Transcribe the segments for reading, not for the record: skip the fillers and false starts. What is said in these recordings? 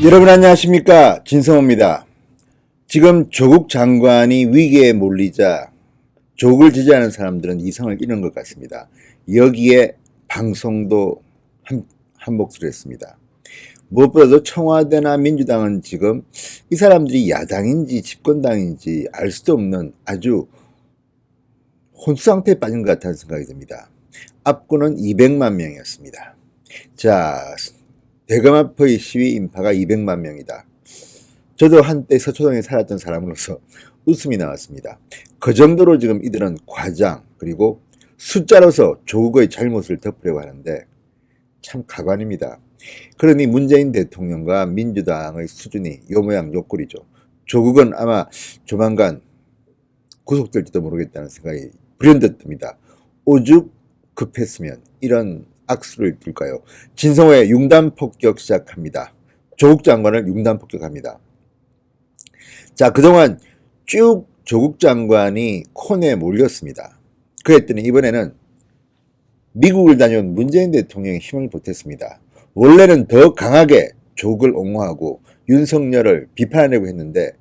여러분 안녕하십니까, 진성호입니다. 지금 조국 장관이 위기에 몰리자 조국을 지지하는 사람들은 이성을 잃은 것 같습니다. 여기에 방송도 한 목소리 했습니다. 무엇보다도 청와대나 민주당은 지금 이 사람들이 야당인지 집권당인지 알 수도 없는 아주 혼수 상태에 빠진 것 같다는 생각이 듭니다. 압구는 200만 명이었습니다. 자, 대검앞의 시위 인파가 200만 명이다. 저도 한때 서초동에 살았던 사람으로서 웃음이 나왔습니다. 그 정도로 지금 이들은 과장 그리고 숫자로서 조국의 잘못을 덮으려고 하는데 참 가관입니다. 그러니 문재인 대통령과 민주당의 수준이 요 모양 요 꼴이죠. 조국은 아마 조만간 구속될지도 모르겠다는 생각이 불현듯 듭니다. 오죽 급했으면 이런 악수를 둘까요? 진성호의 융단폭격 시작합니다. 조국 장관을 융단폭격합니다. 자, 그동안 쭉 조국 장관이 콘에 몰렸습니다. 그랬더니 이번에는 미국을 다녀온 문재인 대통령이 힘을 보탰습니다. 원래는 더 강하게 조국을 옹호하고 윤석열을 비판하려고 했는데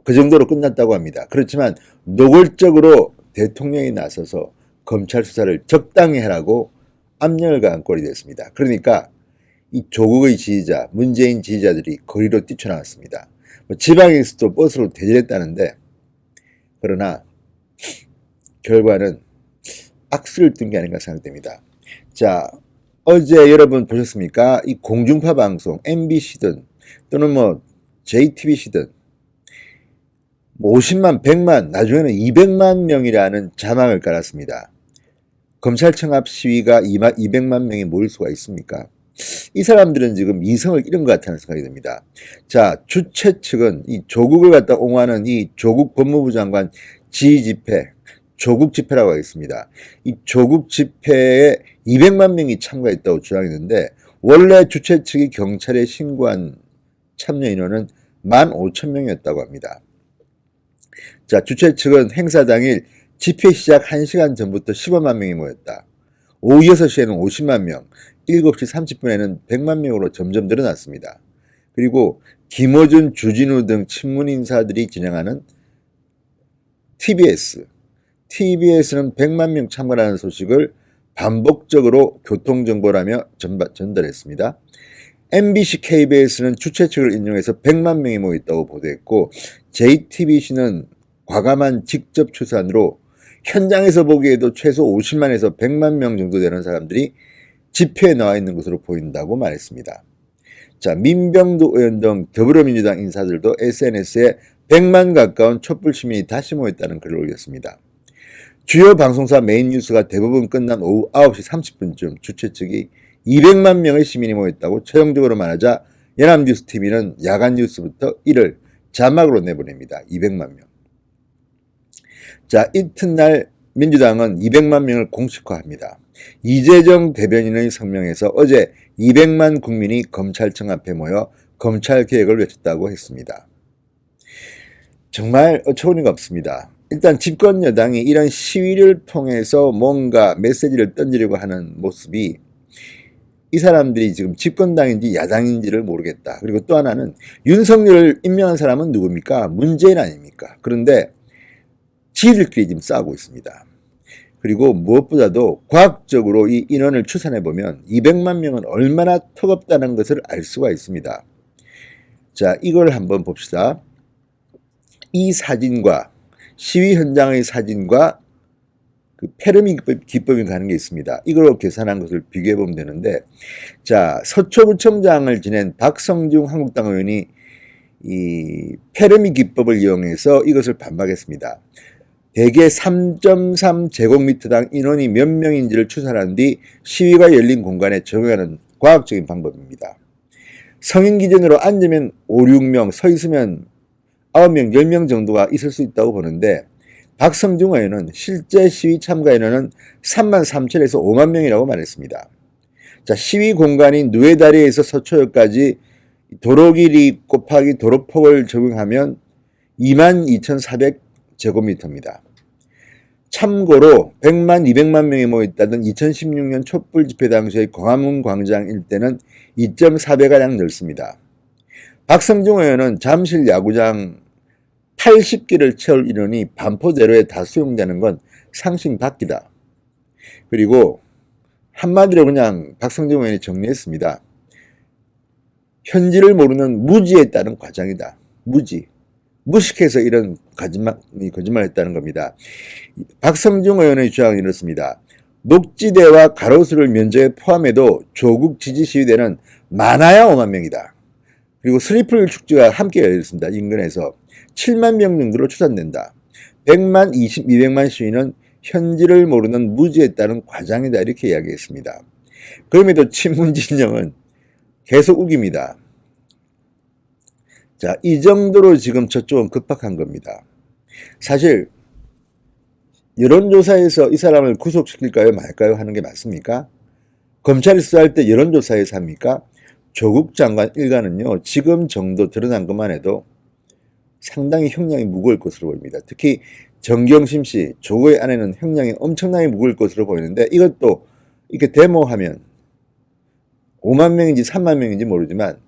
그 정도로 끝났다고 합니다. 그렇지만 노골적으로 대통령이 나서서 검찰 수사를 적당히 하라고 압력을 가한 꼴이 됐습니다. 그러니까 이 조국의 지지자, 문재인 지지자들이 거리로 뛰쳐나왔습니다. 지방에서도 버스로 대절했다는데 그러나 결과는 악수를 뜬 게 아닌가 생각됩니다. 자, 어제 여러분 보셨습니까? 이 공중파 방송 MBC든 또는 JTBC든 50만, 100만, 나중에는 200만 명이라는 자막을 깔았습니다. 검찰청 앞 시위가 200만 명이 모일 수가 있습니까? 이 사람들은 지금 이성을 잃은 것 같다는 생각이 듭니다. 자, 주최 측은 이 조국을 갖다 옹호하는 이 조국 법무부 장관 지휘 집회, 조국 집회라고 하겠습니다. 이 조국 집회에 200만 명이 참가했다고 주장했는데 원래 주최 측이 경찰에 신고한 참여 인원은 15,000명이었다고 합니다. 자, 주최 측은 행사 당일 집회 시작 1시간 전부터 15만 명이 모였다. 오후 6시에는 50만 명, 7시 30분에는 100만 명으로 점점 늘어났습니다. 그리고 김어준, 주진우 등 친문 인사들이 진행하는 TBS는 100만 명 참가하는 소식을 반복적으로 교통정보라며 전달했습니다. MBC, KBS는 주최 측을 인용해서 100만 명이 모였다고 보도했고 JTBC는 과감한 직접 추산으로 현장에서 보기에도 최소 50만에서 100만 명 정도 되는 사람들이 집회에 나와 있는 것으로 보인다고 말했습니다. 자, 민병두 의원 등 더불어민주당 인사들도 SNS에 100만 가까운 촛불 시민이 다시 모였다는 글을 올렸습니다. 주요 방송사 메인 뉴스가 대부분 끝난 오후 9시 30분쯤 주최 측이 200만 명의 시민이 모였다고 최종적으로 말하자 연합뉴스TV는 야간 뉴스부터 이를 자막으로 내보냅니다. 200만 명. 자, 이튿날 민주당은 200만 명을 공식화합니다. 이재정 대변인의 성명에서 어제 200만 국민이 검찰청 앞에 모여 검찰개혁을 외쳤다고 했습니다. 정말 어처구니가 없습니다. 일단 집권 여당이 이런 시위를 통해서 뭔가 메시지를 던지려고 하는 모습이 이 사람들이 지금 집권당인지 야당인지를 모르겠다. 그리고 또 하나는 윤석열을 임명한 사람은 누굽니까? 문재인 아닙니까? 그런데 지들끼리 지금 싸우고 있습니다. 그리고 무엇보다도 과학적으로 이 인원을 추산해보면 200만 명은 얼마나 턱없다는 것을 알 수가 있습니다. 자, 이걸 한번 봅시다. 이 사진과 시위 현장의 사진과 그 페르미 기법이 가는 게 있습니다. 이걸로 계산한 것을 비교해 보면 되는데, 자, 서초구청장을 지낸 박성중 한국당 의원이 이 페르미 기법을 이용해서 이것을 반박했습니다. 대개 3.3제곱미터당 인원이 몇 명인지를 추산한 뒤 시위가 열린 공간에 적용하는 과학적인 방법입니다. 성인 기준으로 앉으면 5, 6명, 서 있으면 9명, 10명 정도가 있을 수 있다고 보는데 박성중 의원은 실제 시위 참가 인원은 3만 3천에서 5만 명이라고 말했습니다. 자, 시위 공간인 누에다리에서 서초역까지 도로 길이 곱하기 도로폭을 적용하면 22,400제곱미터입니다. 참고로 100만, 200만 명이 모였다던 2016년 촛불 집회 당시의 광화문 광장 일대는 2.4배가량 넓습니다. 박성중 의원은 잠실 야구장 80개를 채울 인원이 반포대로에 다 수용되는 건 상식 밖이다. 그리고 한마디로 그냥 박성중 의원이 정리했습니다. 현지를 모르는 무지에 따른 과장이다. 무식해서 이런 거짓말을 했다는 겁니다. 박성중 의원의 주장은 이렇습니다. 녹지대와 가로수를 면적에 포함해도 조국 지지 시위대는 많아야 5만 명이다. 그리고 스리플 축제가 함께 열렸습니다. 인근에서 7만 명 정도로 추산된다. 100만, 200만 시위는 현지를 모르는 무지에 따른 과장이다. 이렇게 이야기했습니다. 그럼에도 친문 진영은 계속 우깁니다. 자, 이 정도로 지금 저쪽은 급박한 겁니다. 사실 여론조사에서 이 사람을 구속시킬까요 말까요 하는 게 맞습니까? 검찰이 수사할 때 여론조사에서 합니까? 조국 장관 일가는요, 지금 정도 드러난 것만 해도 상당히 형량이 무거울 것으로 보입니다. 특히 정경심 씨, 조국의 아내는 형량이 엄청나게 무거울 것으로 보이는데 이것도 이렇게 데모하면 5만 명인지 3만 명인지 모르지만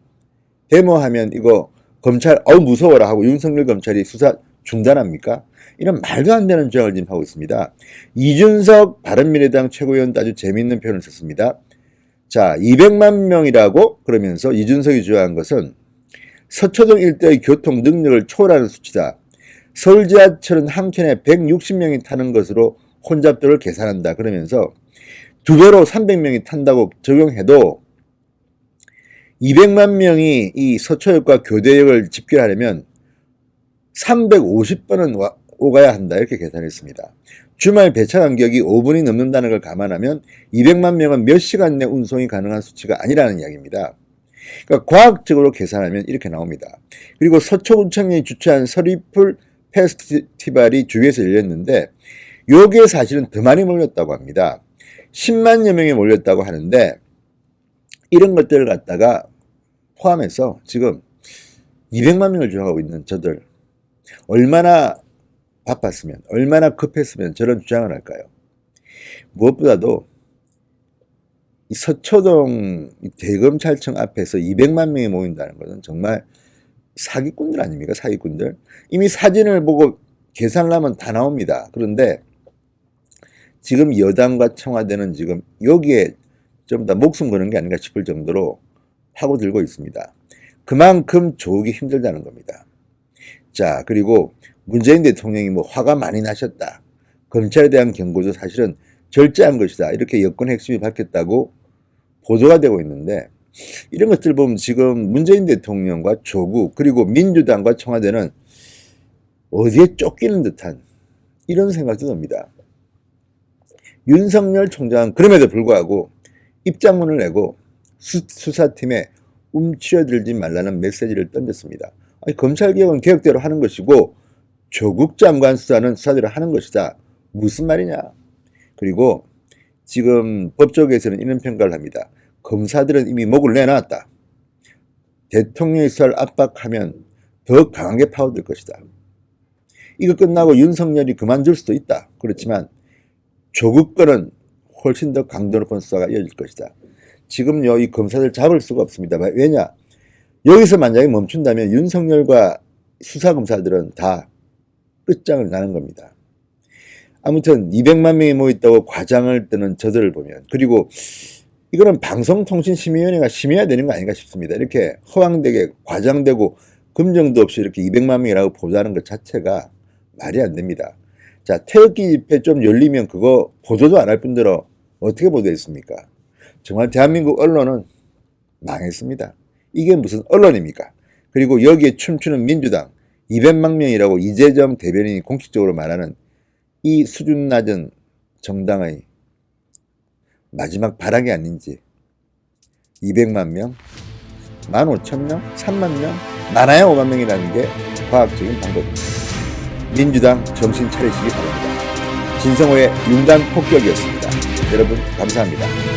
데모하면 이거 검찰 무서워라 하고 윤석열 검찰이 수사 중단합니까? 이런 말도 안 되는 주장을 지금 하고 있습니다. 이준석 바른미래당 최고위원도 아주 재미있는 표현을 썼습니다. 자, 200만 명이라고 그러면서 이준석이 주장한 것은 서초동 일대의 교통 능력을 초월하는 수치다. 서울 지하철은 한 켠에 160명이 타는 것으로 혼잡도를 계산한다. 그러면서 두 배로 300명이 탄다고 적용해도 200만 명이 이 서초역과 교대역을 집결하려면 350번은 오가야 한다. 이렇게 계산했습니다. 주말 배차 간격이 5분이 넘는다는 걸 감안하면 200만 명은 몇 시간 내 운송이 가능한 수치가 아니라는 이야기입니다. 그러니까 과학적으로 계산하면 이렇게 나옵니다. 그리고 서초구청이 주최한 서리풀 페스티벌이 주위에서 열렸는데 여기에 사실은 더 많이 몰렸다고 합니다. 10만여 명이 몰렸다고 하는데 이런 것들을 갖다가 포함해서 지금 200만 명을 주장하고 있는 저들 얼마나 바빴으면 얼마나 급했으면 저런 주장을 할까요? 무엇보다도 이 서초동 대검찰청 앞에서 200만 명이 모인다는 것은 정말 사기꾼들 아닙니까? 사기꾼들. 이미 사진을 보고 계산을 하면 다 나옵니다. 그런데 지금 여당과 청와대는 지금 여기에 좀 더 목숨 거는 게 아닌가 싶을 정도로 파고들고 있습니다. 그만큼 조국이 힘들다는 겁니다. 자, 그리고 문재인 대통령이 뭐 화가 많이 나셨다. 검찰에 대한 경고도 사실은 절제한 것이다. 이렇게 여권 핵심이 밝혔다고 보도가 되고 있는데 이런 것들 보면 지금 문재인 대통령과 조국 그리고 민주당과 청와대는 어디에 쫓기는 듯한 이런 생각도 듭니다. 윤석열 총장은 그럼에도 불구하고 입장문을 내고 수사팀에 움츠러들지 말라는 메시지를 던졌습니다. 아니, 검찰개혁은 개혁대로 하는 것이고 조국 장관 수사는 수사대로 하는 것이다. 무슨 말이냐. 그리고 지금 법조계에서는 이런 평가를 합니다. 검사들은 이미 목을 내놨다. 대통령의 수사를 압박하면 더 강하게 파고들 것이다. 이거 끝나고 윤석열이 그만둘 수도 있다. 그렇지만 조국 거는 훨씬 더 강도 높은 수사가 이어질 것이다. 지금요, 이 검사들 잡을 수가 없습니다. 왜냐? 여기서 만약에 멈춘다면 윤석열과 수사검사들은 다 끝장을 나는 겁니다. 아무튼 200만 명이 모였다고 과장을 뜨는 저들을 보면, 그리고 이거는 방송통신심의위원회가 심의해야 되는 거 아닌가 싶습니다. 이렇게 허황되게 과장되고 검증도 없이 이렇게 200만 명이라고 보도하는 것 자체가 말이 안 됩니다. 자, 태극기 집회 좀 열리면 그거 보도도 안 할 뿐더러 어떻게 보도했습니까? 정말 대한민국 언론은 망했습니다. 이게 무슨 언론입니까? 그리고 여기에 춤추는 민주당 200만 명이라고 이재정 대변인이 공식적으로 말하는 이 수준 낮은 정당의 마지막 발악이 아닌지. 200만 명, 15,000명, 3만 명, 많아야 5만 명이라는 게 과학적인 방법입니다. 민주당 정신 차리시기 바랍니다. 진성호의 융단 폭격이었습니다. 여러분 감사합니다.